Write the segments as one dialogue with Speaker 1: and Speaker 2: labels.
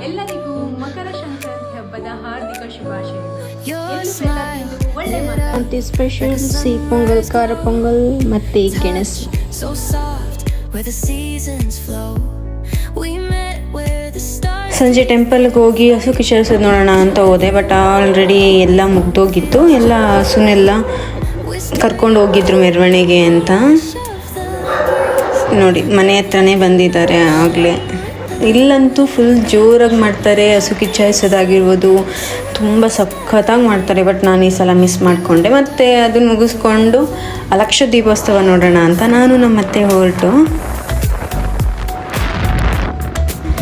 Speaker 1: ಎಲ್ಲರಿಗೂ ಮಕರ ಸಂಕ್ರಾಂತಿ ಹಬ್ಬದ ಹಾರ್ದಿಕ ಶುಭಾಶಯಗಳು.
Speaker 2: ಸಂಕ್ರಾಂತಿ ಸ್ಪೆಷಲ್ ಸಿಹಿ ಪೊಂಗಲ್, ಖಾರ ಪೊಂಗಲ್ ಮತ್ತೆ ಗೆಣಸು. ಸಂಜೆ ಟೆಂಪಲ್ಗೆ ಹೋಗಿ ಹಸು ಕಿಚರಿಸೋದು ನೋಡೋಣ ಅಂತ ಹೋದೆ, ಬಟ್ ಆಲ್ರೆಡಿ ಎಲ್ಲ ಮುಗ್ದೋಗಿತ್ತು. ಎಲ್ಲ ಹಸುನೆಲ್ಲ ಕರ್ಕೊಂಡು ಹೋಗಿದ್ರು ಮೆರವಣಿಗೆ ಅಂತ. ನೋಡಿ ಮನೆ ಹತ್ರನೇ ಬಂದಿದ್ದಾರೆ ಆಗಲೇ. ಇಲ್ಲಂತೂ ಫುಲ್ ಜೋರಾಗಿ ಮಾಡ್ತಾರೆ, ಹಸು ಕಿಚ್ಚಾಯಿಸೋದಾಗಿರ್ಬೋದು, ತುಂಬ ಸಖತ್ತಾಗಿ ಮಾಡ್ತಾರೆ. ಬಟ್ ನಾನು ಈ ಸಲ ಮಿಸ್ ಮಾಡಿಕೊಂಡೆ. ಮತ್ತು ಅದನ್ನು ಮುಗಿಸ್ಕೊಂಡು ಲಕ್ಷ ದೀಪೋತ್ಸವ ನೋಡೋಣ ಅಂತ ನಾನು ನಮ್ಮ ಅತ್ತೆ ಹೊರಟು.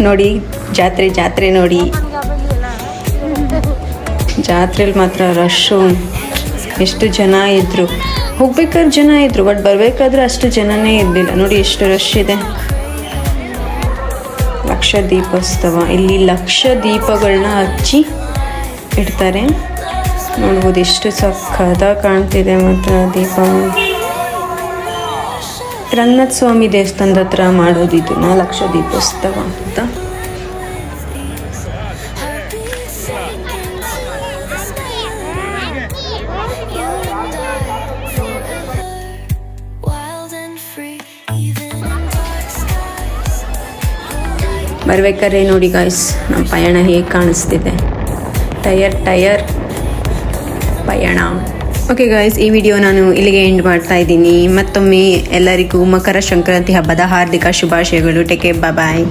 Speaker 2: ನೋಡಿ ಜಾತ್ರೆ ನೋಡಿ, ಜಾತ್ರೆಯಲ್ಲಿ ಮಾತ್ರ ರಶ್ಶು, ಎಷ್ಟು ಜನ ಇದ್ದರು. ಹೋಗ್ಬೇಕಾದ್ರೆ ಜನ ಇದ್ದರು, ಬಟ್ ಬರಬೇಕಾದ್ರೆ ಅಷ್ಟು ಜನನೇ ಇರಲಿಲ್ಲ. ನೋಡಿ ಎಷ್ಟು ರಶ್ ಇದೆ. ಲಕ್ಷ ದೀಪೋತ್ಸವ, ಇಲ್ಲಿ ಲಕ್ಷ ದೀಪಗಳನ್ನ ಹಚ್ಚಿ ಇಡ್ತಾರೆ. ನೋಡ್ಬೋದು ಎಷ್ಟು ಸಖತ್ತಾಗಿ ಕಾಣ್ತಿದೆ ಮಾತ್ರ ದೀಪ. ರಂಗನಾಥ ಸ್ವಾಮಿ ದೇವಸ್ಥಾನದ ಹತ್ರ ಮಾಡೋದಿದ್ದು ಲಕ್ಷ ದೀಪೋತ್ಸವ ಅಂತ. ಬರ್ಬೇಕಾದ್ರೆ ನೋಡಿ ಗಾಯ್ಸ್ ನಮ್ಮ ಪಯಣ ಹೇಗೆ ಕಾಣಿಸ್ತಿದೆ. ಟಯರ್ ಪಯಣ. ಓಕೆ ಗಾಯ್ಸ್, ಈ ವಿಡಿಯೋ ನಾನು ಇಲ್ಲಿಗೆ ಎಂಡ್ ಮಾಡ್ತಾ ಇದ್ದೀನಿ. ಮತ್ತೊಮ್ಮೆ ಎಲ್ಲರಿಗೂ ಮಕರ ಸಂಕ್ರಾಂತಿ ಹಬ್ಬದ ಹಾರ್ದಿಕ ಶುಭಾಶಯಗಳು. ಟೇಕ್ ಕೇರ್, ಬಾಯ್.